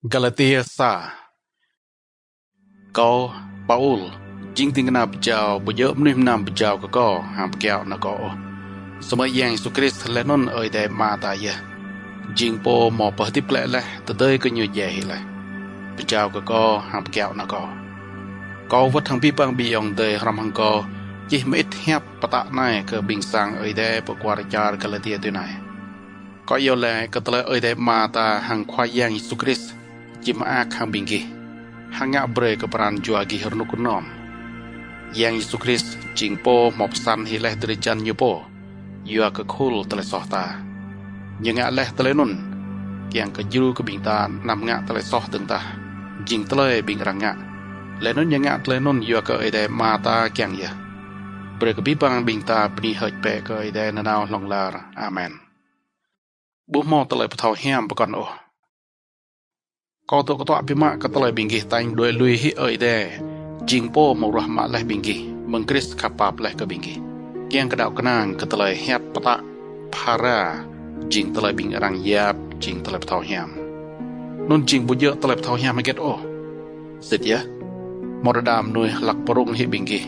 Galatia sa Kau Paul Jing tingna bejau bejau menimnam bejau ke kau hang pekiau na kau Sama yang Yesus Kristus lenon oi dai mata ya Jing po mo pahti plek leh tadai ke nyu ye hi leh Bejau ke kau hang pekiau na kau Kau wat hang pi pang bi yong dai ram hang kau Jih meit hiap patak nai ke bing sang oi dai pekwar jar Galatia tu nai Kau yo le ke tele oi dai mata hang khwa yang Yesus Kristus Jemaah hang binggi hangak bre ke peran juagi hernukunom yang Yesus Kristus jingpo mopsan hileh derijan yupo yua ke khul tele sohta nyengak leh tele nun yang ke juru ke bingtan nam ngak tele soh tengtah jing tele bing rangak lenun nyengak tele nun yua ke ide mata kyang ya bre ke bibang bingta bni hoj pe ke ide nanau longlar amen bu mo tele pthau hiam pakon o Kau tu ketua pima ketelai binggi tang doi lui hi oi de jingpo mau rahmat leh binggi mengkris kapap leh ke binggi kiang kedau kenang ketelai hiap pata para jing telai bing rang yap jing telai tau hiam nun jing bujo telai tau hiam get o sit ya moradam nui lak perung hi binggi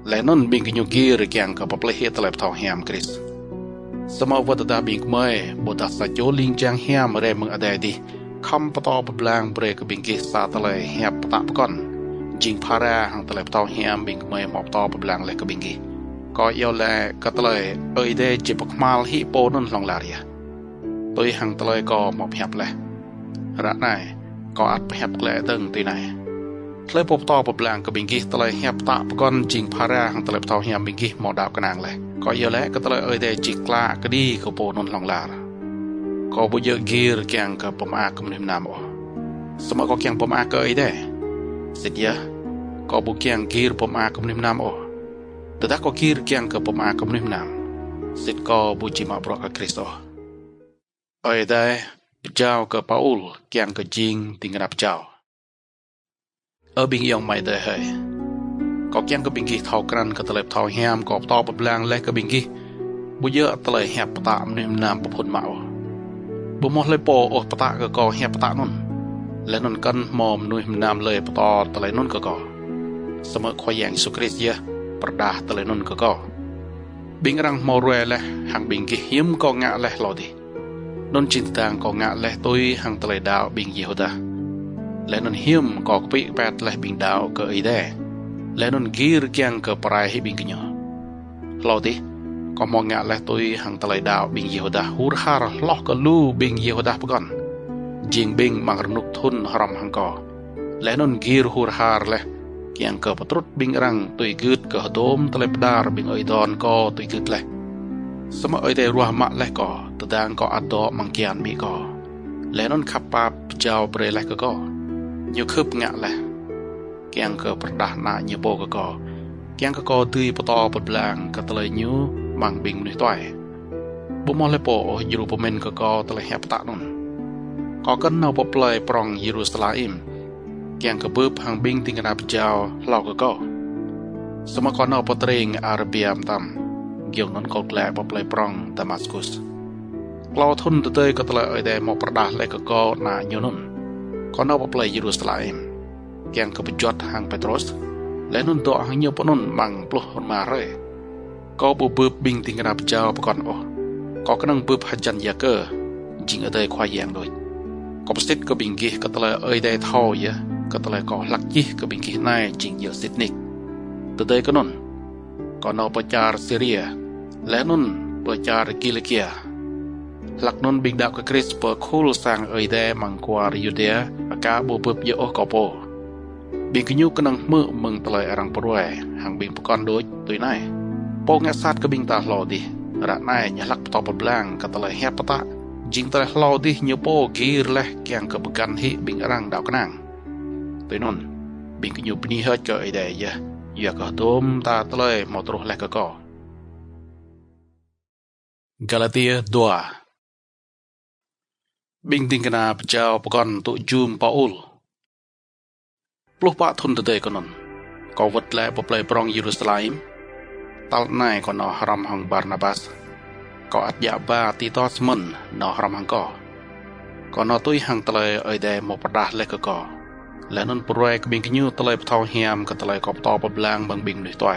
lenon binggi nyugir kiang ke papleh hi telai tau hiam kris semua wat da bing mai bodas sa joling jang hiam re meng adai diคำปตอบแปลงเบรกบิงกิสาตะเลยเฮียบปะก่อนจิงพาราหังตะเลยปตอเฮียมบิงเมย์หมอบตอบแปลงเลยกบิงกิก็เยาแลก็ตะเลยเอยเดจิบกมาลฮิโปนุนลองลาเรียตัวหังตะเลยก็หมอบเฮียบเลยระนายก็อัดเฮียบแกลตึงตีไหนเลยปบตอบแปลงกบิงกิตะเลยเฮียบตะก่อนจิงพาราหังตะเลยปตอเฮียมบิงกิหมอดาวกนางเลยก็เยาแลก็ตะเลยเอยเดจิกลากระดีก็โปนุนลองลาKau bujuk gir kiang ke pemaak kemenim namo. Sama kau kiang pemaak ke ide. Sedia. Kau bukiang gir pemaak kemenim namo. Tedak kau gir kiang ke pemaak kemenim nam. Sit kau buji mak brok ke Kristo. Ide bejau ke Paul kiang ke jing tinggal bejau. Bing yang mai de hai. Kau kiang ke binggi thau kran ke telep thau hiam kau tau belang leh ke binggi. Bujuk telai hiap peta menim nam pepun mau.บุมอเลยโปโอปะตะกะกอเฮียปะตะนุ่นและนุ่นกันมอมนุยมนามเลยปะตอตะเลยนุ่นกะกอเสมอคอยอย่างสุคริสเยประดาตะเลยนุ่นกะกอบิงรังมอรวยและหังบิงกิหิมกองะและลอดินุ่นจินตางกองะและตุยหังตะเลยดาวบิงเยโฮดาและนุ่นหิมกอกปิแปดและบิงดาวกะอีเดและนุ่นกีรเกียงกะปรายให้บิงกิญอลอดิก็มองงะและตุยหังตะไลดาวบิงเยโฮดาฮูรฮาร์ล็อกกลูบิงเยโฮดาปก่อนจิงบิงมังรนุกทุนฮรำหังกอและนนกีรฮูรฮาร์และเกียงกะปตรุดบิงรังตุยกึดกะโดมตะไลปดาร์บิงไอดอนก็ตุยกึดและสมะไอเดรัวมะและก็ตะดางก็อัดดอมังเกียนมีก็และนนขับปาบเจ้าเปรและก็ยกคืบงะและเกียงกะประดาหน้าเยโบก็เกียงก็ตุยปตอปดแรงกะตะไลยูมังบิงนุยต้อยบุมอเลโปยูรูปเมนก็ตะเลยแฮปตะนุนก็กันเอาปลายปรองเยรูซาเล็มแกงกระเบิบหังบิงติงนาบเจ้าเล่าก็สมัยก่อนเอาปตริงอาราเบียมตำเกี่ยวนนก็แกลปลายปรองดามัสกุสกล่าวทุนตะเตยก็ตะเลยได้มอประดาเลยก็นาโยนุนก่อนเอาปลายเยรูซาเล็มแกงกระเบิดจอดหังเปโตรสและนุนตัวหังเยปนุนมังปลุกมาเร่ก็บุบบิงติงนาบเจ้าปก่อนก็กำลังบุบฮัจันยาเกอร์จิงเอเดย์ควายแยงโดยก็ประสิทธิ์ก็บิงกี้ก็ตะเลยเอเดย์เท่าเยอะก็ตะเลยก็ลักยี่ก็บิงกี้นายจิงเยอะสิทนิกตัวเดย์ก็นุ่นก็นอประจาร์ซีเรียและนุ่นประจาร์กิเลเกียหลักนุ่นบิงดาวกับคริสเปอร์คูลสังเอเดย์มังควาริยูเดียอากาบุบเยอะก็โปบิงกี้ยูกำลังมือมึงตะเลยรังปรวยหังบิงปก่อนโดยตัวนายโปงสัตว์ก็บิงตาลอดีระนายยลักตอบแปลงก็ตะเลยแฮปตะจิงตะเลยลอดีเนโปกีร์เล่เกียงกับกันฮิบิงรังดาวกนางตัวนนบิงก็อยู่ปนีเฮดก็ไอเดียอยากก็ต้มตาตะเลยมอตรุเล็กก็กาลาเตียดัวบิงติงกนาพเจ้าปก่อนตุจูมปาอุลปลุกปะทุนตะเตยก็นนก็วัดแลปปลายปรองเยรูซาเล็มตัลนายก็นอฮรำหังบาร์นาบัสก็อัดยาบาตีตอสมันนอฮรำหังก็ ก็นอตุยหังตะเลยเอยแดหมอประดาเล็กก็และนั่นปรวยก็บิงกิญูตะเลยทองเฮียมก็ตะเลยกอบตอปบลางบางบิงด้วยตัว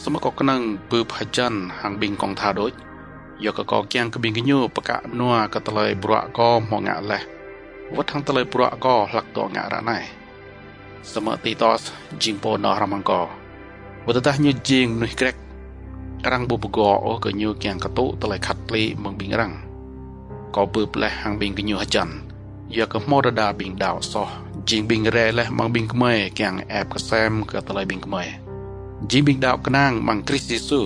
สมกกนังปืบหัจันหังบิงกองทาโดยยกก็แกงก็บิงกิญูประกาศนัวก็ตะเลยบรัวก็หมองะแลวัดทางตะเลยบรัวก็หลักตัวงะระไนสมติตอสจิงโปนอรามังก็วัดตาญ์จิงนุยเกรกรังบุบกอโอก็ญูแกงกระตุตะเลยขัดลีบางบิงรังก็ปืบและหังบิงกิญูหัจันยกก็มอระดาบิงดาวซอจิงบิงเรและบางบิงกเมยแกงแอบกระแซมก็ตะเลยบิงกเมยจิงบิงดาวกนางมังคริสติสู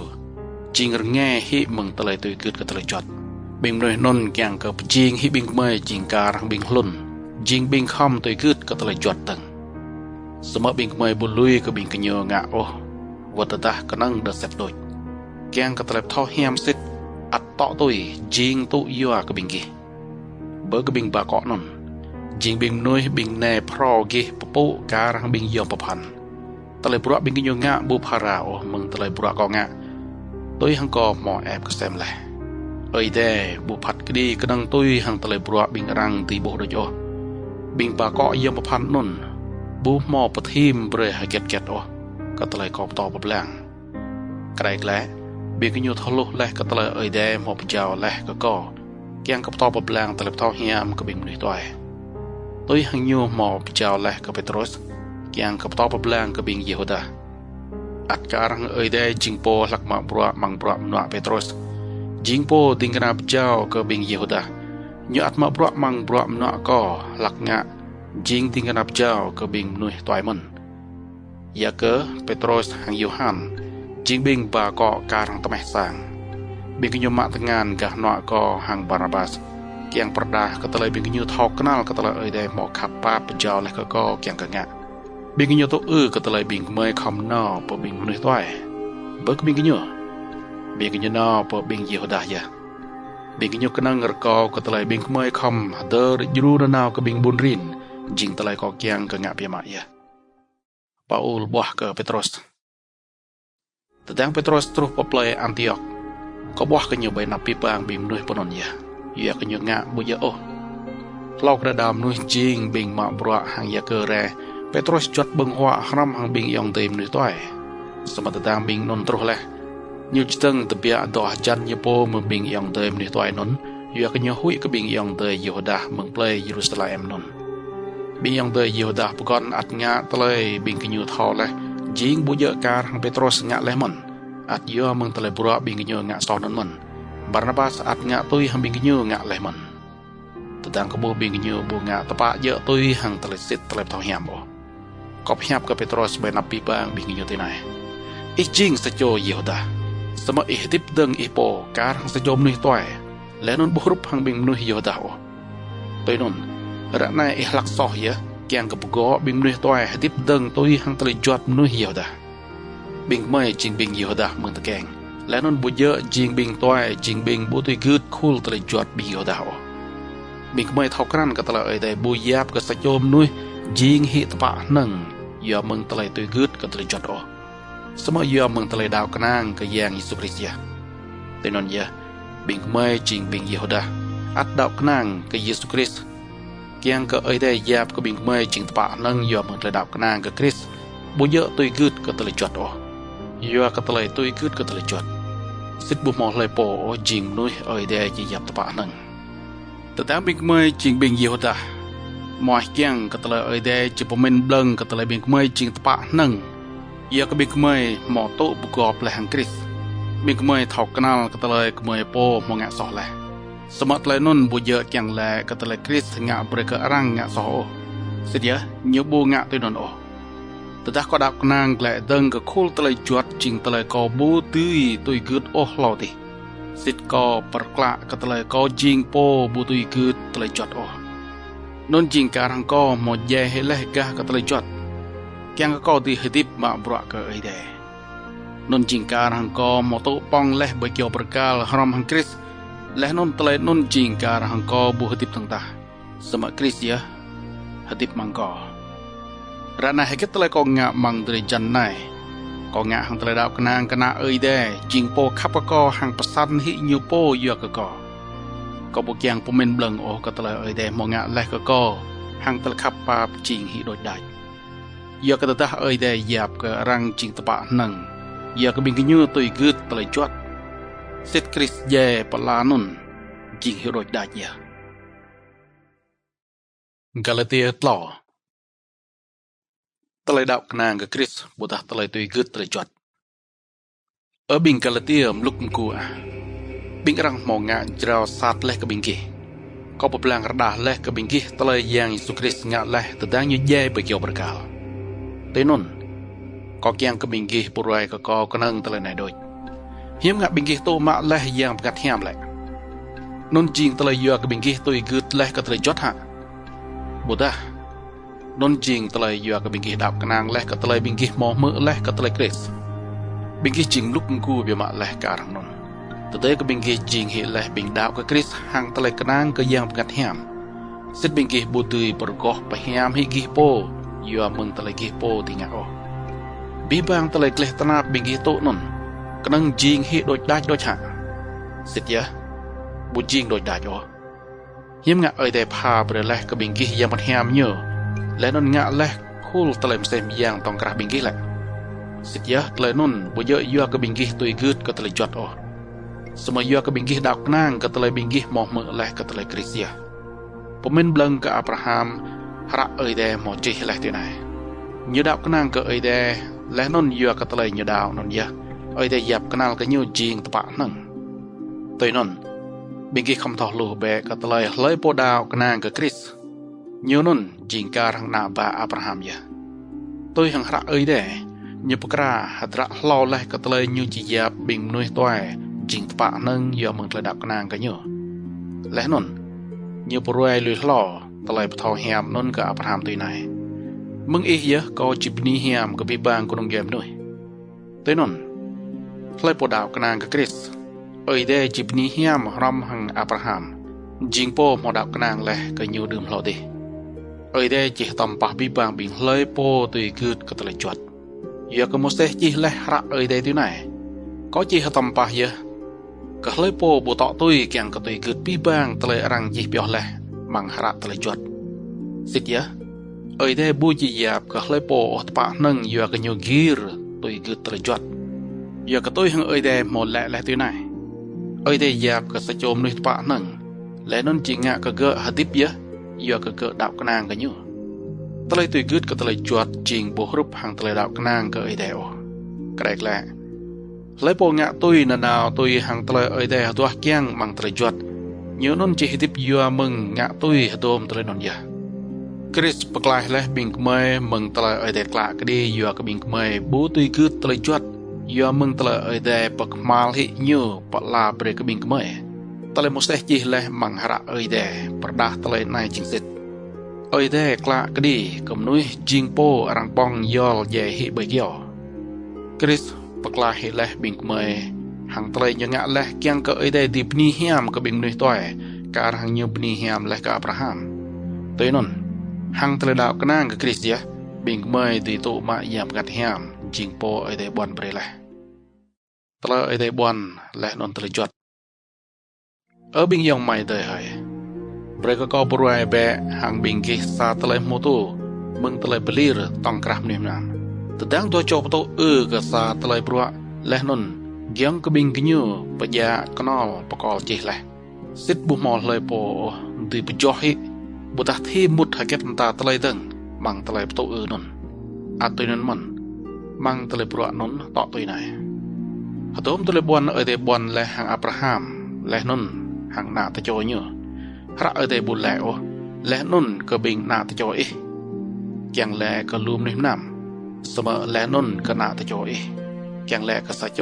จิงแง่ฮิมึงตะเลยตุยกึดก็ตะเลยจอดบิงเลยนนแกงกับจิงฮิบิงกเมยจิงการังบิงลุ่นจิงบิงคำตุยกึดก็ตะเลยจอดตังสมบิงกเมยบุลุยก็บิงกิญงะโอวัตตะกนังเดเซฟโดยแกงก็ตะเลยท่อเฮียมซิดอัดต่อตุยจิงตุยัวก็บิงกีเบอร์ก็บิงบากอนนจิงบิงนุยบิงแน่พรอกีปปุการังบิงยอมประพันตะเลยบุระบิงกิญงะบุพาราโอมึงตะเลยบุระกองะตุยหังก็หมอแอบก็แซมแหละเอ้ยแต่บุพัดก็ดีก็ดังตุยหังตะเลยบุระบิงรังตีโบโดยโอบิงบากอยอมประพันนนบุหมอปะทีมเบรหเก็ตโอก็ตะเลยกอบต่อปบแรงไกลแกล้บิงกิญทะลุแหละก็ตะเลยเอ้ยแต่หมอปเจ้าแหละก็แกงกับต่อปบแรงตะเลยท่อเฮียมก็บิงนุยตัวตุยหังยูหมอปเจ้าแหละก็เปโตรสแกงกับต่อปบแรงก็บิงเยฮูดาอัดการังเอ้ยแต่จิงโปหลักมาบรัวมังบรัวมนัวเปโตรสจิงโปดิงกนาปเจ้าก็บิงเยฮูดายูอัดมาบรัวมังบรัวมนัวก็หลักงะจิงดิงกนาปเจ้าก็บิงนุยตัวมันยาเกอเปโตรสหังยูฮันจิงบิงบาก็การังตะแมสังบิงกิญมาตงานกะนัวก็หังบาราบัสแกงประดาก็ตะเลยบิงกิญทอกกนัลก็ตะเลยเอ้ยแต่หมอขับป้าปเจ้าและก็แกงกะงะบิงกิญตัวก็ตะเลยบิงเมยคำนอปบิงนุยตัวเบิกบิงกิญนอปบิงเยฮูดายะบิงกิญกนังรกอก็ตะเลยบิงเมยคำเดอร์ยูรนาวก็บิงบุญรินจิงตะเลยก็แกงกะงะเปียมายะปาอูลบัวก็เปโตรสแต่ดังเปโตรสทรุปเปลยอันติออกก็บัวกันอยู่ใบนับปีปางบิงนุยปนนยะเยกันอยู่งะบุยโอเล่ากระดามนุยจิงบิงมาบรัวหังยาเกเรเปโตรสจดบังหัวหรำหังบิงยองเต็มนุยต้อยสมัติดังบิงนนทรุเลยยูจตังตะเบียดอจันยโปมึงบิงยองเต็มนุยต้อยนนเยกันอยู่หุยก็บิงยองเตยยูดามึงเปลยเยรูซาเล็มนนบิงยองเตยยูดาปกอนอัดงะตะเลยบิงกันอยู่ทอเลยจิงบุยการหังเปโตรสงะเลมันอัดยัวมึงตะเลยบรัวบิงกันอยู่งะสอนนมันบาร์นาบัสอัดงะตุยหังบิงกิญงะเลมันแต่ดังกบูบิงกิญบูงะตะปะเยอะตุยหังตะเลสิตตะเลทองเฮียมบ่กอบเฮียบกับเปโตรสเบนับปีบางบิงกิญที่ไหนอีจิงสะโจเยฮูดาสมะอิฮติบดึงอีโปการหังสะโจมนุยต้อยและนนบุรุษหังบิงนุยเยฮูดาโอตัวนนระนายอิหลักซอเยแกงกับกอบิงนุยต้อยฮติบดึงตุยหังตะเลจอดนุยเยฮูดาบิงไม่จิงบิงเยฮูดาเมืองตะแกงและนนบุเยอะจิงบิงตัวจิงบิงบุตุยกึดคูลตะเลยจอดบิงเอาดาวบิงไม่เท่ากันก็ตะเลยแต่บุยาบก็สะโจมนุยจิงหิตปะหนึ่งยอมึงตะเลยตุยกึดก็ตะเลยจอดอสมัยยอมึงตะเลยดาวกนางก็แยงยิสุคริสยาแต่นนยะบิงไม่จิงบิงเยฮูดาอัดดาวกนางก็ยิสุคริสเกียงก็ได้ยาบก็บิงไม่จิงตปะหนึ่งยอมึงตะเลยดาวกนางก็คริสบุเยอะตุยกึดก็ตะเลยจอดอยากตะเลยตุยกึดก็ตะเลยจอดสิบบุมอเลยโปจิงนุยเอ้ยเดย์ยับตะปะนังแต่ตามบิงเมย์จิงบิงเยฮูดาหมอยเกียงก็ตะเลยเอ้ยเดย์จิบมินบลังก็ตะเลยบิงเมย์จิงตะปะนังอยากบิงเมย์หมอโตบุกอบเลยหังกฤษบิงเมย์ถอกกนัลก็ตะเลยเมย์โปมองะสอเลยสมัติเลยนุ่นบุเยอะเกียงแลก็ตะเลยคริสงะเบรกรังงะสอเสียเนื้อบูงะตัวนนโอแต่ถ้าก็ดับนางแกละดังก็คูลตะเลยจวดจิงตะเลยก็บูตุยตุยกึดโอหลอดิสิทธิ์ก็ปรกละก็ตะเลยก็จิงโปบูตุยกึดตะเลยจวดโอนนจิงการังก็หมดแย่ให้เละกะก็ตะเลยจวดแกงก็ตีให้ดิบมาบรักก็ไอเดนนจิงการังก็หมดโตปองเละใบเกี่ยวประกาศฮรอมฮังคริสและนนตะเลยนนจิงการังก็บูให้ดิบต่างๆสมัครคริสเยอะให้ดิบมังก็ร้านไหนก็ตะเลยก็งะมังตรีจันไนก็งะหังตะเลยดาวกนางกนาเอ้ยเดจิงโปขับก็หังประสันหิยูโปเยอะก็ có bộ giang của mình lần ô có tờ ơi để mong ngạ lại có hàng tờ khắp ba trình hị đôi đại giờ cái tờ ơi để dạp cái răng trình tập bạn nâng giờ cái bình cái như tôi gửi tờ chót xét Chris về bà la nôn trình hị đôi đại giờ Galatia tlo tờ lời đạo nàng cái Chris bộ ta tờ lời tôi gửi tờ chót ở bình Galatia lúc cua bình răng mong ngạ trao sát leh cái bình kia có một lần rada leh cái bình kia tờ lời yang Yesus Christ ngạ leh từ đang như dây bởi kiểu berkal tới nôn có kiang cái bình kia bồi rồi có nâng tờ lời này đôi hiếm ngạ bình kia tô mạ leh yang gạt hiam lại nôn jing tờ lời vừa cái bình kia tôi gửi leh cái tờ lời chót hạ bồ ta nôn jing tờ lời vừa cái bình kia đạp cái nàng leh cái tờ lời bình kia mò mỡ leh cái tờ lời Christ bình kia chính lúc cua bị mạ leh cả răng nôn từ tới cái bình kia jing hiện leh bình đạo cái Christ hàng tờ lời cái nàng cái yang gạt hiam xét bình kia bù tươi bờ gò bờ hiam hi ghi po vừa mừng tờ lời ghi po thì ngạ ô bí bang tờ lời leh tana bình kia tổ nôn cái nàng jing hiện đôi hạ xét giờ bù jing đôi đai ô hiếm ngạ ơi để pha bờ leh cái bình kia yang bật hiam nhớ lẽ nôn ngạ leh khul tờ lời xem yang tòng cả bình kia lại xét giờ lời nôn bù giờ vừa cái bình kia tôi gửi cái tờ lời chót ô semua vừa cái bình kia đào nang cái tờ lời bình kia mò mỡ leh cái tờ lời Christผมเป็นบลังกับอับราฮัมระเอยเดหมอจีอะไรที่ไหนยูดาวก็นั่งกับเอยเดและนนยัวกับตะเลยยูดาวนนยะเอยเดหยับก็นั่งกับยูจีงตะปะนั่งตัวนนบิงกี้คำทอลูเบกับตะเลยเลยโปดาวก็นั่งกับคริสยูนนจีงการหังนาบาอับราฮัมยะตัวหังระเอยเดยูปกราหัดระลอเลยกับตะเลยยูจีหยับบิงนุยตัวจีงตะปะนั่งยัวมึงตะดาวก็นั่งกับยูและนนnhiều bồ rùi lùi lò tờ lời thò hàm nôn cả Abraham tùy này mừng ý nhớ có chip ni hàm của bị bang của nông nghiệp nuôi tới nôn lời bồ đạo cái nàng cái Chris ở đây chip ni hàm ram hằng Abraham jing po mò đạo cái nàng lẽ cái nhiều đường lò đi ở đây chỉ tầm bạc bị bang bình lời po tùy cứ cái tờ lời chuột giờ có một xe chỉ lẽ ra ở đây tùy này có chỉ tầm bạc giờ cái lời po bộ tọ tôi càng cái tôi gửi bi bang tờ lời răng gì biểu lẽ mang hạt tờ lời chuột xịt nhớ ở đây bùi chỉ dạp cái lời po ở bạ nâng giờ cái nhiều gear tôi gửi tờ lời chuột giờ cái tôi hàng ở đây một lẽ lẽ thế này ở đây dạp cái sẽ chôm nơi bạ nâng lẽ nó chỉ ngã cái gỡ hạt tiếp nhớ giờ cái gỡ đạo cái nàng cái nhiều tờ lời tôi gửi cái tờ lời chuột trình bộ group hàng tờ lời đạo cái nàng cái ở đây cái này là lấy bộ ngã tôi nào tôi hàng tờ ở đây tôi kiêng bằng tờ chuột nhớ nôn chỉ tiếp vừa mừng ngã tôi đôm tờ nôn giờ Chris bật lại lấy bình mây mừng tờ ở đây lạ cái đi vừa cái bình mây bố tôi cứ tờ chuột vừa mừng tờ ở đây bật mal hị như bật la bề cái bình mây tờ một xe chỉ lấy bằng hạt ở đây bật đá tờ này chính xác ở đây lạ cái đi cầm núi jing po răng bong yol về hị bơi kiều Chris bậc là hệ lẽ bình mời hàng tây như ngã lẽ kiang cỡ đây đi bni hiam cái bình nuôi toại cả hàng nhiều bni hiam lẽ cả Abraham tới nôn hàng tây đạo cái nàng cái Christ bình mời đi tụ mạ yam gạt hiam jing po ở đây buồn bể lẽ tây ở đây buồn lẽ nôn tây chuột ở bình dòng mày đời hỏi bể có bùi bè hàng bình kia sa tây mô tô mừng tây bể lìr tòng cram niệm nam từ đáng tôi cho tôi cái sa tờ lời bùa lẽ nôn giang cái bình cái nhiều bây giờ cái nó bắt đầu chỉ lại xích bù mò lời bộ từ bây giờ hết bù ta thêm một hai cái ta tờ lời từng bằng tờ lời tôi nôn tôi nôn mình mang tờ lời bùa nôn tọ tôi này hạt tôm tờ lời buồn ở đây buồn là hàng Abraham lẽ nôn hàng nạ ta cho nhiều ra ở đây buồn lẽ nôn cái bình nạ ta cho ấy chẳng lẽ cái lùm niệm namสมัยแลนนก็น่าจะโจยแกงแหลกก็สะโจ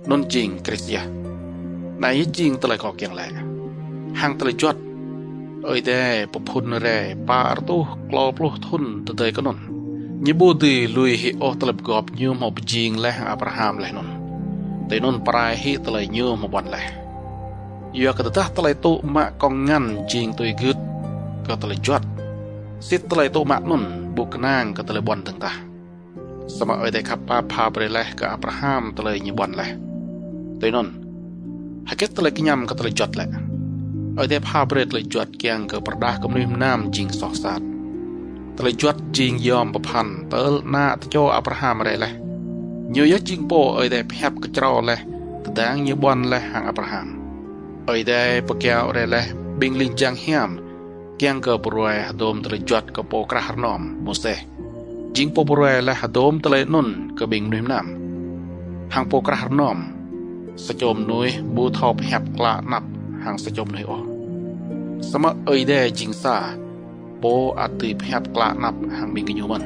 นนจริงคริสเตียนายจริงตะเลยขอแกงแหลกห่างตะเลยจวดเอ้ยแต่ปพุนเร่ปาร์ตุกลอบลุทุนตะเตยก็นนยิบูดีลุยฮิโอตะเลยกอบยืมหอบจริงและอับราฮัมเลยนนแต่นนปลายฮิตะเลยยืมหอบวันเลยอยู่กับตะตะเลยตุมะกองงันจริงตัวกึดก็ตะเลยจวดสิตะเลยตุมะนนบุกนางก็ตะเลยบอลต่างสมัยเอเดคับป้าพาไปเลยกับอับราฮัมตะเลยยี่บอลเลยตัวนนหากตะเลยกินยำก็ตะเลยจดเลย ở đây pha bệt lại chuột kiang cờ bờ đá cầm niệm nam jing sọc sạt lại chuột jing yom bập hành tớ na cho Abraham ở đây lại nhiều nhất jing po ở đây hẹp cái trò lại đáng như bon lại hàng Abraham ở đây bậc kẹo ở đây lại bình linh giang hiểm kiang cờ bờ đom lại chuột cờ po kra harnom mose jing po bờ lại đom lại nôn cờ bình niệm nam hàng po kra harnomสะจมนุยบูทอบแหบกละนับหางสะจมนุยอสมะเอยได้จิงซาโปอาติแหบกละนับหางบิงกิยูมัน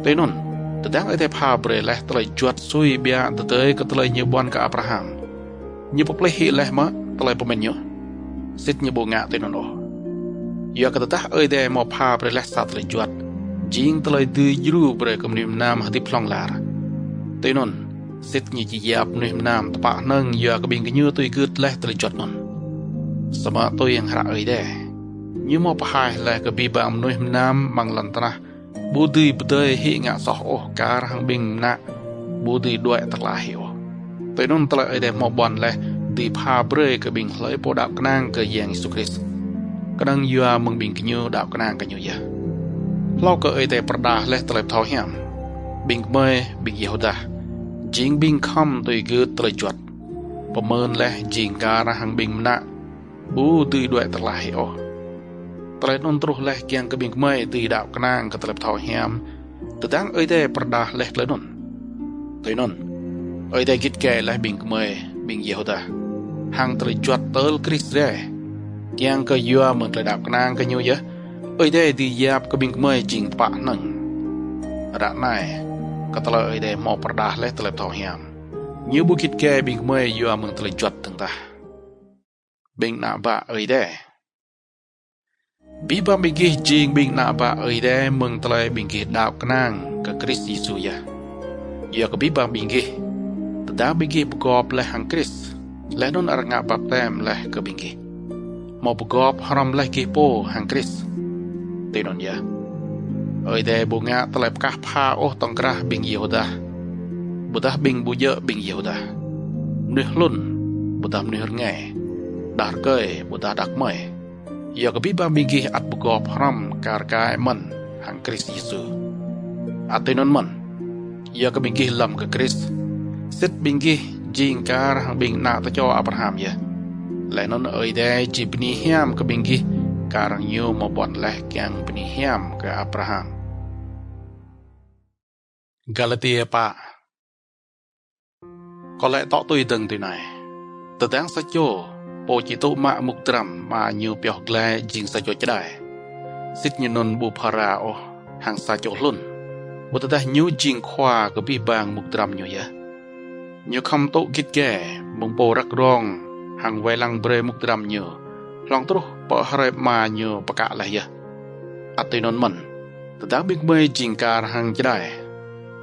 เตนนแต่ดังไอได้พาเบรเลตเลยจวดซุยเบียตเตยก็ตเลยเยบอนกับอับราฮัมเยบปลายหิเลมะตเลยปมเนยสิทธิ์เยบงะเตนนอยากกระตักเอยได้มอพาเบรเลสัตเลยจวดจิงตเลยดื้อยูเบรกมนิมนามหัดพลองลาเตนนสิทธิ์ยี่ยบนิมนามตะปะนั่งอยากบิงกิยูตุยกึดเลตเลยจวดนนสมัยตัวยังหาเอยได้ยี่มอพายเลยกับบีบามนิมนามมังลันตนะบูดีบเดยหิงะสอโอการหังบิงนะบูดีด้วยตะลาหิวแต่นั่นตะเลยได้มอบอนเลยดีพาเบรกับบิงเลยโปดับกนางกับยังสุคริสกนังยัวมึงบิงกิยูดับกนางกันอยู่เยอะเราก็ได้ประดาเลยตะเลยท้อเหี่ยมบิงเมย์บิงเยฮูดาจิงบิงคำตัวยืดตะเลยจวดประเมินเลยจิงการหังบิงนะบูดีด้วยตะลาหิวตลาดนนทรุเล็กยังกระบิงไม่ตีดาวกนางกระตลบทอแฮมแต่ตั้งเอ้ยได้ประดาเล็กเลยนนตัวนนเอ้ยได้กิดแก่และบิงไม่บิงเยฮูดาหางตรีจวดเตลคริสเร่ยังก็ยัวเหมือนตลาดกนางกันอยู่เยอะเอ้ยได้ดียาบกระบิงไม่จริงปะหนึ่งระดับไหนก็ตลาดเอ้ยได้มอประดาเล็กตลบทอแฮมยูบุกิดแก่บิงไม่ยัวเหมือนตลาดจวดตั้งตาบิงนาบะเอ้ยได้บีบามบิงกี้จิงบิงนาบะเอยได้เมืองตะไลบิงกี้ดาวกนางกับคริสต์ยิสุยะอยากบีบามบิงกี้แต่ดาวบิงกี้ประกอบและหังคริสและนนอรงะปับแต้มและกับบิงกี้มอประกอบฮารมและกีโปหังคริสเตนนยะเอยได้บุงะตะไลกะพาโอตองกระบิงเยฮูดาบุตรบิงบุเยบิงเยฮูดาเนื้อลุ่นบุตรเนื้อไงดาร์เกยบุตรดักไม่อยากบีบามบิงกี้อัดประกอบพรำการกายมันหังคริสต์ยิสุอัดเตนนมันอยากบิงกี้ลำกับคริสสิทธิ์บิงกี้จิงการหังบิงนาตะจออับราฮัมเยและนนเอยได้จีบนิเฮียมกับบิงกี้การังยูมาบอนและแกงบนิเฮียมกับอับราฮัมกาลาเตียปะก็และต่อตุยดึงตัวไหนแต่แดงสัจโจโปจิตุมามุกตรัมมาอยู่เปียกแลจิงสะจดจะได้สิทธินนบุพาราโอหางสะจดลุ่นบุตรได้ยูจิงควากับบีบางมุกตรัมอยู่เยอะอยู่คำโตกิดแก่มุงโปรักรองหางไวลังเบรมุกตรัมอยู่ลองตรุปะหารมาอยู่ประกาศอะไรเยอะอัตยนนมันแต่ดังบิ๊กเมย์จิงการหางจะได้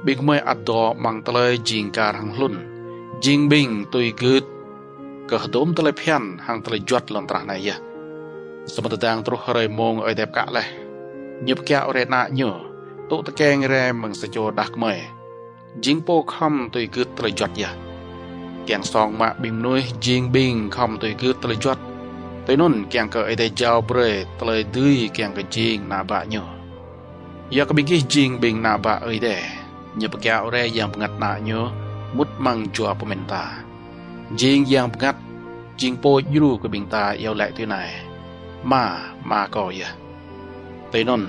บิ๊กเมย์อัดดอมังตะเลยจิงการหางลุ่นจิงบิงตุยกึดก็ดมตะเลยเพียนหางตะเลยจวดลงตราไหนยะสมมติดังตรุหารมงไอเด็บกะเลยหยิบแก้วเรน่าเยอะโตตะแกงแรมึงสะโจดักเมย์จิงโปคำตุยกึดตะเลยจวดยะแกงซองมาบิงนุยจิงบิงคำตุยกึดตะเลยจวดแต่นั่นแกงก็ไอเดเจ้าเบรตะเลยดื้อแกงก็จิงนาบะเยอะอยากบิงกี้จิงบิงนาบะไอเดหยิบแก้วเรยังงัดนาเยอะมุดมังจัวปเมนตาจิงยังงัดจิงโปยูกับบิงตาเยาแหลกที่ไหนมาก่อยะแต่นั่น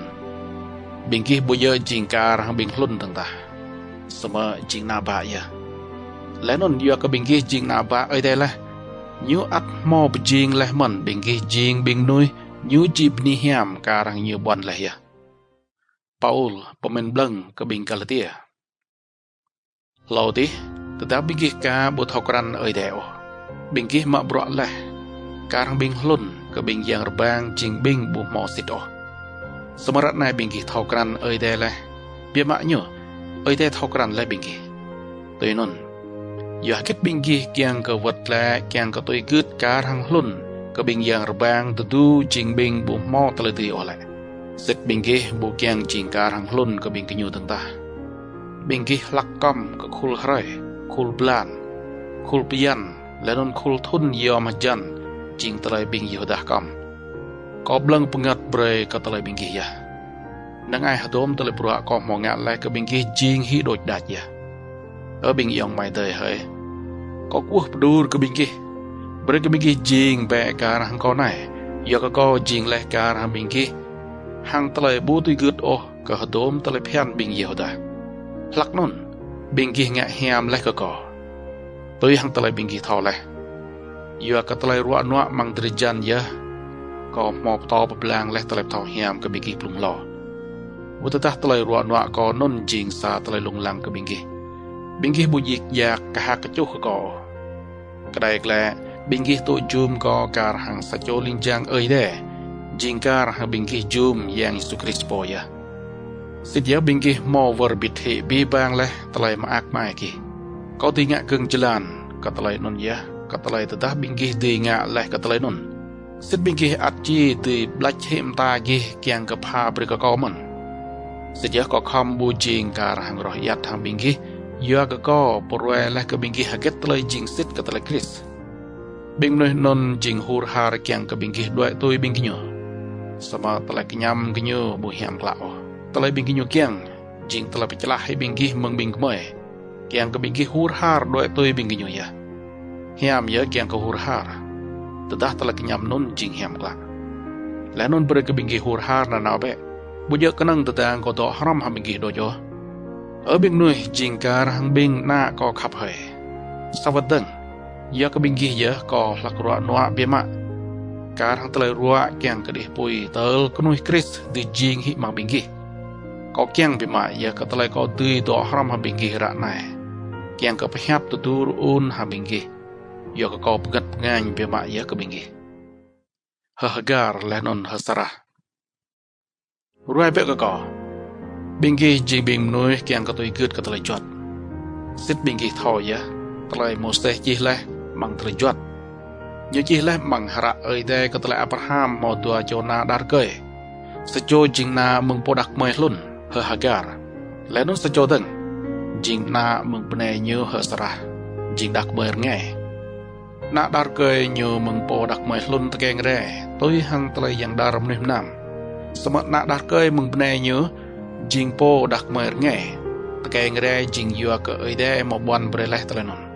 บิงกี้บุยจิงการบิงลุ่นต่างๆสมัยจิงนาบะยะและนั่นอยากบิงกี้จิงนาบะไอเดละยูอัดมอบจิงและมันบิงกี้จิงบิงนุยยูจีบนิเฮียมการังยูบอลเลยะเปาลปเมนบลังกับบิงกาลเตียเหล่าที่แต่ดาบิงกี้กาบุทอกรันไอเดโอบิงกี้มาบรอละการบิงลุ่นกับบิงยังระบางจิงบิงบุหมอสิโอสมรัตนายบิงกี้ทอกรันเอยเดละเบียมาเนาะเอยเดทอกรันและบิงกี้ตัวนนอยากคิดบิงกี้เกียงกับวัดและเกียงกับตัวกึดการหังลุ่นกับบิงยังระบางตัวดูจิงบิงบุหมอตะเลยตีโอละสิทธิ์บิงกี้บุเกียงจิงการหังลุ่นกับบิงกิยูตั้งตาบิงกี้ลักกอมกับคุลเรยคุลบลานคุลเปียนและนนคุลทุนยอมจัน jing telai bing Yehudah kam ko bleng pengat bre ka telai bingkih ya nang ai hadom telai pura ko mo ngat lai ka bingkih jing hi doj dat ya bing yong mai dei hai ko kuh pdur ka bingkih bre ka bingkih jing be ka hang ko nai ya ko jing lai ka hang bingkih hang telai bu tu gut ka hadom telai phian bing Yehudah lak non bingkih ngak hiam lai ka ko tôi hang telai bingkih thau lai ya ka telai ruak nuak mang derjan ya ko mo to peblang leh telai thau hiam ka bingkih plung lo Wutah telai ruak nuak ko non jing sa telai lung lang ka bingkih bujik yak ka ha ka chuh ko kadai kle bingkih tu jum ko kar hang sa cho ling jang de jing kar hang bingkih jum yang Yesus Kristus po ya Sedia bingkih mo verbit he bi bang leh telai maak mai ki kau tinga keng jalan ka telai non ya ka telai tetah bingkih dinga leh ka telai non sit bingkih atji ti blach hem ta gi kyang ka pha pri ka ko mon Sedia ko kham bu jing kar hang roh yat hang bingkih ya ka ko porwe leh ka bingkih haget telai jing sit ka telai Kris bing noi non jing hur har kyang ka bingkih doi toi bingkih nyo sama telai kenyam kenyo bu hiam klao telai bingkih nyo kyang jing telai pecelah he bingkih meng bing kmoy kyang ka bingkih hur har doi toi bingkih nyo ya hiam ya kyang ka hur har tedah telai kenyam non jing hiam kla la non ber ka bingkih hur har na nabe bujak kenang tetang ko to haram ha bingkih dojo bing noi jing kar hang bing na ko khap hai sawadeng ya ka bingkih ya ko lak ruak nuak bema kar hang telai ruak kyang ka dih pui tel kenui Kris di jing hi mang bingkih ko kyang bema ya ka telai ko tui to haram ha bingkih ra nai kyang ka phap tu tur un ha bingkih ya ka ko pegat pengang bema ya ka bingkih Hagar lenon hasarah ruai be ka ko bingkih jing bing noi kyang ka tui gut ka telai jot sit bingkih tho ya telai mosteh chi leh mang terjot như chi leh mang hara de ka telai Abraham mo tua Jona dar ke sejo jing na mung podak mai lun Hagar lenon sejo deng jing na mung pne như hasarah jing dak mer ngai na dar ke như mung podak mai lun tekeng re tôi hang telai yang daram nim nam semat na dar ke mung pne như jing po dak mer ngai tekeng re jing yua ke de mo bon bre leh telenon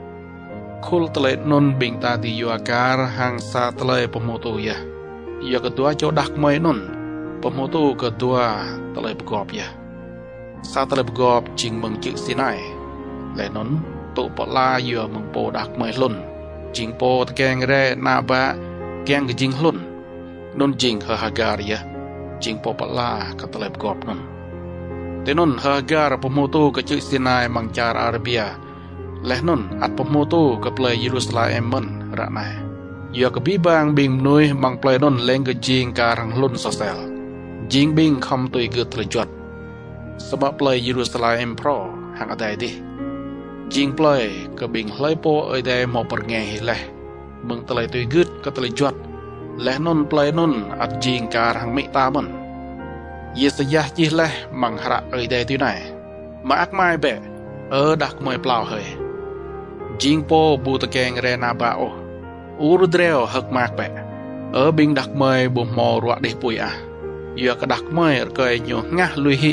khul telai non bing ta di yua kar hang sa telai pemoto ya ya kedua cho dak mai non pemoto kedua telai begop ya sa telai begop jing meng chik Sinai lenon tu pala yua meng po dak mai lun jing po tekeng re na ba keng ke jing lun non jing Hagar ya jing po pala ka telai begop non tenon Hagar pemoto ke chik Sinai mangcar Arabia lehnon at pemoto ke play Yerusalem men raknai ya ke bibang bing noi mang play non leng ke jing karang lun sosel jing bing kham tui ge terjot sebab play Yerusalem pro hang adai di jing play ke bing hlai po de mo perngai leh meng telai tui gut ke terjot lehnon play non at jing karang mi ta men Yesayah chi leh mang hara de tu nai ma ak mai be dak mai plau hơi jing po bu ta keng re na ba o ur dreo hak mak be bing dak mai bu mo ruak deh pui ya ka dak mai ke nyu ngah lui hi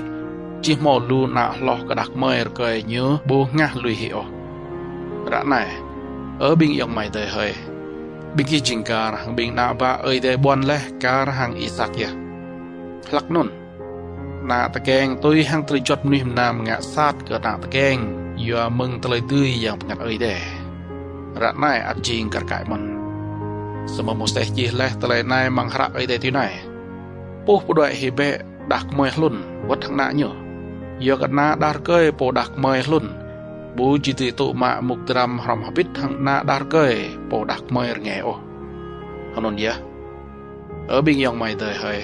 chi mo lu na lo ka dak mai ke nyu bu ngah lui hi o ra nai bing yang mai de hơi bing ki jing kar bing na ba de bon leh kar hang Isak ya lak non na ta keng tôi hang terjot nim nam ngak sat ke na ta keng ya meng telai tui yang pengat de rat nai at jing kar kai mon semua musteh chi leh telai nai mang hara de tu nai poh podai hebe dak moi lun wat thang na nyo ya ka na dar ke po dak moi lun bu ji ti tu ma muk dram ram habit thang na dar ke po dak moi nge o hanon ya bing yang mai de hai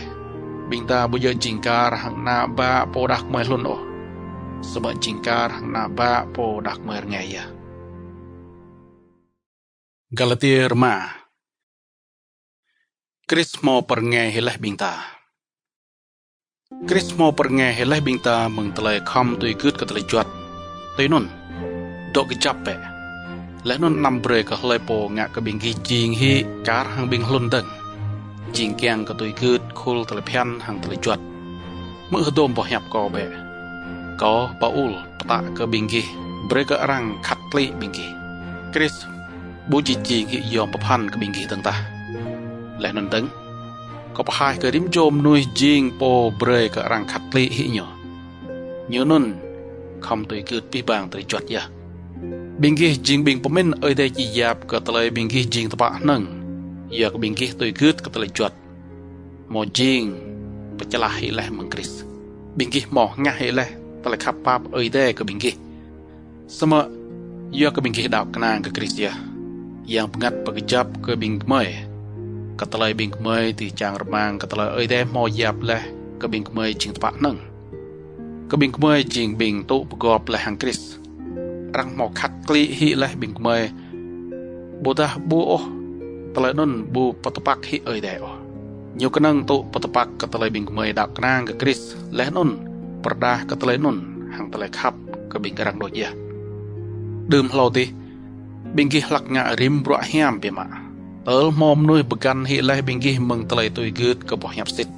bing ta bu ye jing kar hang na ba po dak moi lun o sebab jingkar hang na ba po dak mer ngai ya Galatia ma Kris mo perngai heleh bingta Kris mo perngai heleh bingta meng telai kham tui gut ka telai jot tui non dok kejap pe และนนนำเบรก็เลยโปงะกบิงกีจิงฮีการหังบิงลุนดังจิงแกงก็ตุยคืดคุลตะเลเพียนหังตะเลจวดเมื่อโดมบ่หยับก็เบะก็ปะอุลปะตะกบิงกีเบรก็รังคัดลีบิงกีคริสบูจิจิงฮียอมประพันกบิงกีตั้งตาและนนดังก็พายก็ริมโจมนุยจิงโปเบรก็รังคัดลีฮีเนาะเนื้อนุ่นคำตุยคืดปีบางตะเลจวดยะบิงกีจิงบิงปมินได้จียาบก็ตะเลยบิงกีจิงตะปะนั่งอยากบิงกีตุยคืดก็ตะเลยจวดหมอจิงปะจลาให้แลมังคริสบิงกีหมอง่ายให้แลตะเลยขับปาบได้ก็บิงกีสมะอยากบิงกีดาวกนางก็คริสยาyang pengat pagejap ke bing kemai katalai bing kemai ti jang remang katalaiได้หมอยาบแลก็บิงกมวยจิงตะปะนั่งก็บิงกมวยจิงบิงตุประกอบแลหังคริสรังหมอคัดกลีฮิแลบิงกมวยบูดาบูโอตะเลยนั่นบูปตปักฮิได้โออยู่กันนั่งตุปตปักก็ตะเลยบิงกมวยดาวกนางกับคริสและนั่นประดาก็ตะเลยนั่นหังตะเลยขับก็บิงกรังโดยยะดื่มเราตีบิงกีหลักงะริมบรัวแฮมเปียมาเติลมอมนุยประกันฮิไลบิงกีมึงตะเลยตุยกืดกับบ่หยับสิทธิ์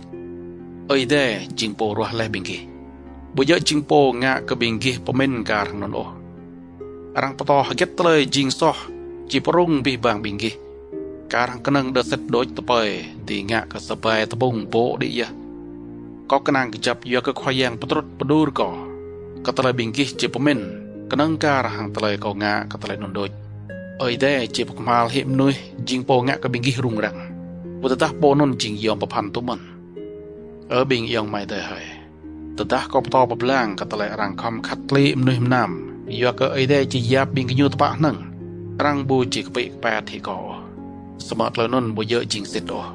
ได้จิงโปรัวไลบิงกีบ่เยอะจิงโปงะกับบิงกีปะเมนการนันโอรังปตอเก็ตตะเลยจิงซอจิปรุงบีบางบิงกีการกนังเดเซตโดยตะเปยตีงะกับสบายตะบุงโปดิยะก็กนังจับเยอะก็คอยยังปตรดปดูรก่อก็ตะเลยบิงกีจิปะเมนกนังการหังตะเลยก็งะกับตะเลยนันโดยได้จีบกมาลเห็มนุยจิงโปงะกับบิงกีรุงรังบุตรตาโปนนจิงยอมประพันตุมันบิงยองไม่ได้ให้ตตาก็ต่อปบล่างกับตะเลยรังคำคัดลีมนุยน้ำยอก็ได้จียาบิงกิยูตะปะนั่งรังบูจิกไปแปดที่ก่อสมัครเลยนนบุเยอะจิงสิทธิ์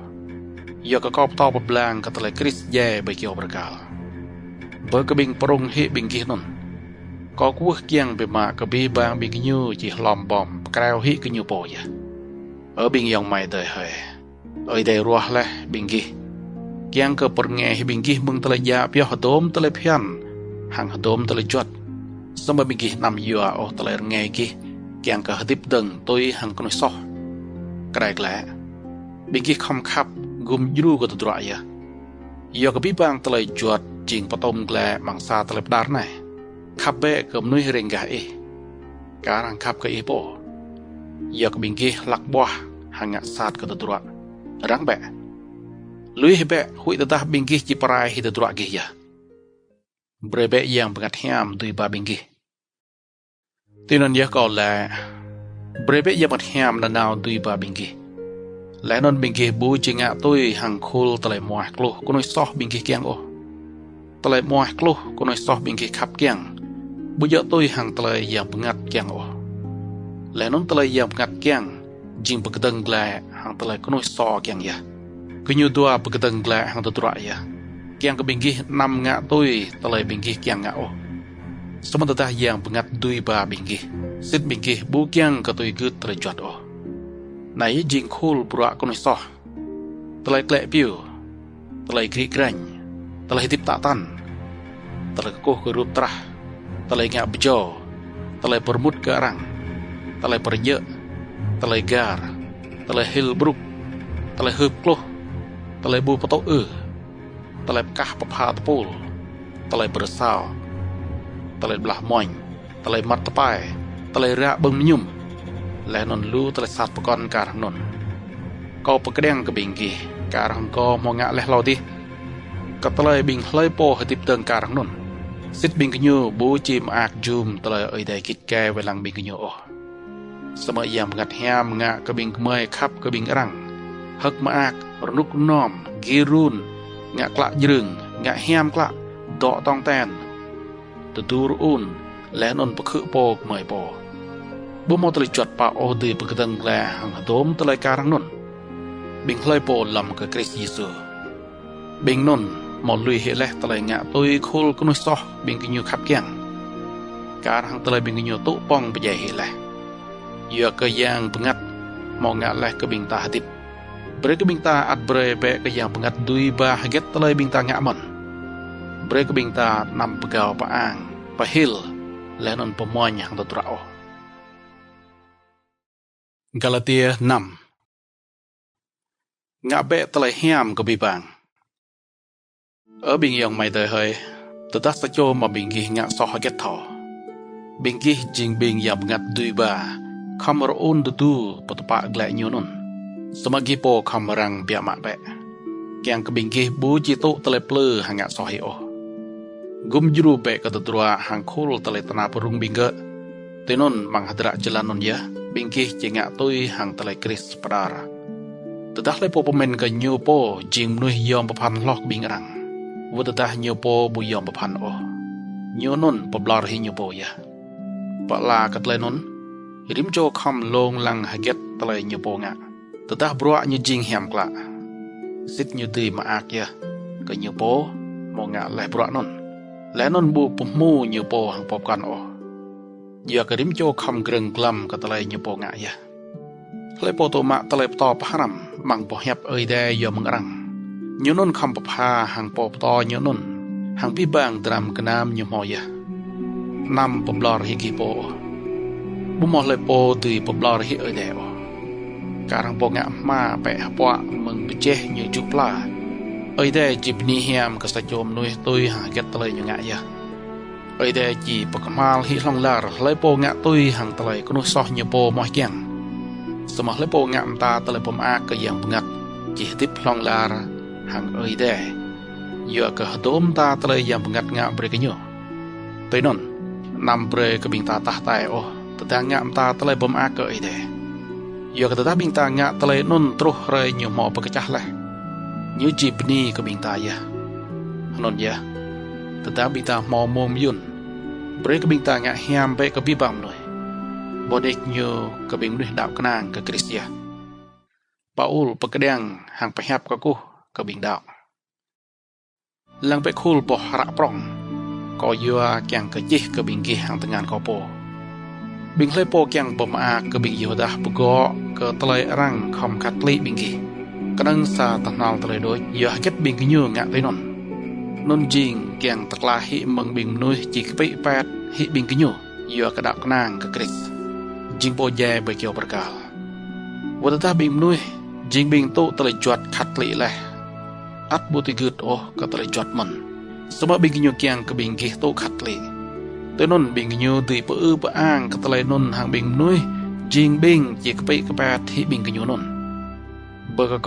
ยอก็ต่อปบล่างกับตะเลยคริสแย่ใบเกี่ยวประกาศเบอร์กับบิงปรุงเฮบิงกีนนก็กู้เกียงไปมากับบีบางบิงกิยูจีหลอมบอมกล่าวฮิกิยูโปยบิงยองไม่ได้ให้ได้รัวเลยบิงกีเกียงก็ปรเงยบิงกีมึงตะเลยยาเปียหดมตะเลยเพียนหังหดมตะเลยจวดสมัยบิงกีนำยัวตะเลยเงยกีเกียงก็หดิบดึงตัวหังกนุสอกระไรแกล้บิงกีคำขับกุมยูก็ตัวระยะกับบีบางตะเลยจวดจิงปฐมแกล้มังซาตะเลยดาร์ไนขับเบะกับนุยเริงกาการังขับกับโปกับบิงกีหลักบัวหังศาสตร์กับตัวระรังเบะลุยเบะหุยตาบิงกีจิปรายฮิตตัวกียาเบรเบะยังประกาศห้ามดุยบาบิงกีที่นั่นยะก็แลเบรเบะยังประกาศห้ามนาวดุยบาบิงกีและนั่นบิงกีบูจิงะตุยหังคูลตะเลยมัวกลูกุนอยซอบิงกีเกียงตะเลยมัวกลูกุนอยซอบิงกีขับเกียงบุเยอะตุยหังตะเลยยังประกาศเกียงและนั่นตะเลยยังประกาศเกียงจิงประกาศแกลหังตะเลยกุนอยซอเกียงยาkunyu dua pegeteng glak hang tuturak ya kiang ke bingkih nam ngak tui telai bingkih kiang ngak sementara yang pengat dui ba bingkih sit bingkih bu kiang ke tui gut terjot nai jing khul purak kunoi soh telai klek piu telai kri krany telai tip tak tan telai koh ke rup terah telai ngak bejo telai permut ke arang telai perje telai gar telai hil bruk telai hup klohตะเลยบูปโตตะเลยกะปะพาตะปูลตะเลยเบรซาวตะเลยบลาหมอยตะเลยมัดตะปายตะเลยระบึงยุ่มและนนลูตะเลยสัตว์ปกรณ์การนนก็ปกเด้งกับบิงกีการหังก็มองงะและเราดิกับตะเลยบิงเลยโปให้ติดเติงการนนสิทบิงกิญูบูจิมอากจูมตะเลยได้กิดแกเวลังบิงกิญูสมัยยามงัดแฮมงะกับบิงเมย์ขับกับบิงรังฮักมาอักรนุกน้อมกีรุนงะกละยึงงะแฮมกละดอกตองแตนตะดูรุนและนนปะคือโปกเมยโปบุมอตลิจดปะโอดีปะกดังแกลหังโดมตะไลการังนนบิงเลยโปลำกับคริสยิสูบิงนนมอลุยเฮเลตะไลงะตุยคุลกุนุซอบิงกิญูขับเกียงการหังตะไลบิงกิญูตุป้องไปใหญ่เฮเลเยอะก็ยังปงัดมองงะและก็บิงตาดิบMereka bingta at brebe ke yang pengat dui bah get telai bingta ngakman. Mereka bingta nam pegau paang, pahil, lenon pemoy yang tetrao. Galatia 5 ngã bẹ tலை hiamก็บีบางบิงยองไม่ได้เฮยแต่ตัดโจมาบิงกีงะสอหเกตทอบิงกีจิงบิงยำงัดดุยบาคำรอุนดูปตปะแกลยูนุนสมักิโปคำรังเบียมาแบะแกงกบิงกีบูจิโตตะเลเปลือหางะสอหิโอกุมจรูเบะกตตัวหางคูลตะเลตนาปรุงบิงเกเตนนมังหัดระจลานนยะบิงกีจิงะตุยหางตะเลคริสปราระแต่ตัดเลยโปปเมนกันยูโปจิงนุยยอมประพันลอกบิงรังวัตตายูโปบุยอมประพันโอยูนนปบลาร์หิยูโปยะปะลากัตเลยนนริมโจคำลงลังหเกตตะเลยยูโปงะแต่ตัดบรัวยูจิงเหียมกละสิทยูตีมาอักยะกันยูโปมองะเลยบรัวนนและนนบุปมูยูโปหังปบกันโอยากริมโจคำเกรงกลัมกัตเลยยูโปงะยะเลยโปโตมะตะเลยต่อพารำมังบ่เฮ็บเดยอมงรังยูนนคำปพาหังปอบต่อยูนนหังพี่บางดรามกนามยูมอยะนำปบลอร์ฮิกิโปบุมอเลยโปตุยปบลอร์ฮิเดโอการังโปงะมาแปะปะมึงไปเจยูจุปลาเดจิบนีเฮียมกษาโจมนุยตุยหาเกตตะเลยยูงะยะเดจีปกมาลฮิลองลาร์เลยโปงะตุยหังตะเลยกนุซอยูโปมอยเกียงสมัครเลยโปงะมตาตะเลยปมอากก็ยังงัดจิติพลองลาร์หังเดยอะก็โดมตาตะเลยยังงัดงะเบรกยูตัวนนนำเบรกบิงตาตาตายโอแต่ทางงะมตาตะเลยปมอากก็เดยอะก็แต่บิงตางะตะเลยนนตรุเรยยูหมอปกจักเลยยูจีบนี่ก็บิงตายะนนยะแต่ทางบิงตาหมอมยุนเบรกบิงตางะเฮียมไปก็บีบังเลยบอดเอกยูก็บิงด้วยดาวกนางกับคริสเตียปาอุลปกแดงห่างไปแฮบก็บิงดาวลังไปคูลปอระปรองก็ยัวแกงกะจิก็บิงกีห่างแต่งานก็โปบิงเลยโปแกงปมอาก็บิงยูดาปกก็ตะเลยรังคอมคัดลีบิงกีกำลังซาตะนาวตะเลยโดยยัวเก็ตบิงกียูงะเลยนนจิงแกงตะกลาหิมังบิงนุยจิกไปแปดหิบิงกียูยัวกระดับกนางกับคริสจิงโปแย่ใบเกียวประกาศวัตถาบิงนุยจิงบิงโตตะเลยจวดคัดลีเลยอัดบุติกุดโอก็ตะเลยจวดมันสมัยบิงกิโยเกียงกับบิงกีโตคัดลีแต่นนบิงกิโยตีปะปะอ้างก็ตะเลยนนหางบิงนุยจิงบิงจิกไปกับแปดที่บิงกิโยนนเบอร์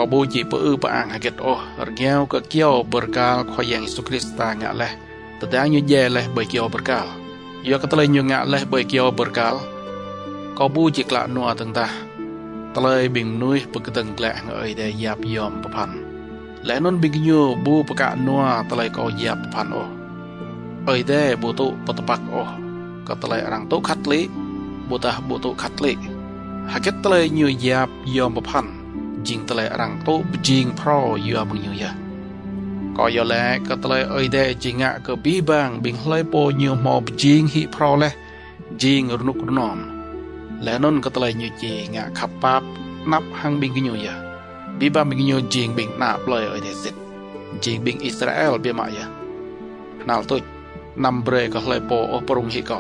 ก็บูจิปะอ้างหาเกตโอระเกียวก็เกี่ยวประกาศขยังสุคริสตางะเลยแต่ได้ยูแย่เลยใบเกียวประกาศยากตะเลยยูงะเลยใบเกียวประกาศก็บูจิกละนัวตั้งตาตะเลยบิงนุยปกติงแกละได้ยับยอมประพันและนนบิงยูบูประกาศนัวตะเลยก็ยับประพันโอได้บูตุปตปักโอก็ตะเลยรังโตคัดลิบูตุคัดลิหากตะเลยยูยับยอมประพันจิงตะเลยรังโตจิงพรอยอมบิงยูยะก็ยอแลก็ตะเลยได้จิงะก็บีบางบิงเลยโปยูหมอบจิงฮิพรอเลยจิงรุนุกรุนอมและนนก็ตะเลยยูจีงะขับปับนับหังบิงกิโยยะบีบาบิงกิโยจิงบิงนาบเลยได้เสร็จจิงบิงอิสราเอลเบียมายะนาลตุยนำเบรก็เลยโปอปรุงฮิก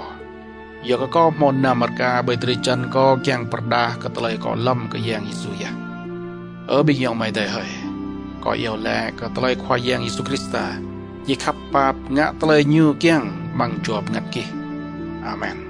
อยากก็มอนนามารกาใบตรีจันก็แกงประดาก็ตะเลยก็ล่ำก็แยงอิสุยะบิงยังไม่ได้เฮยก็เอวแลก็ตะเลยควายแยงอิสุคริสตายิขับปับงะตะเลยยูแกงมังจวบงัดกีอาเมน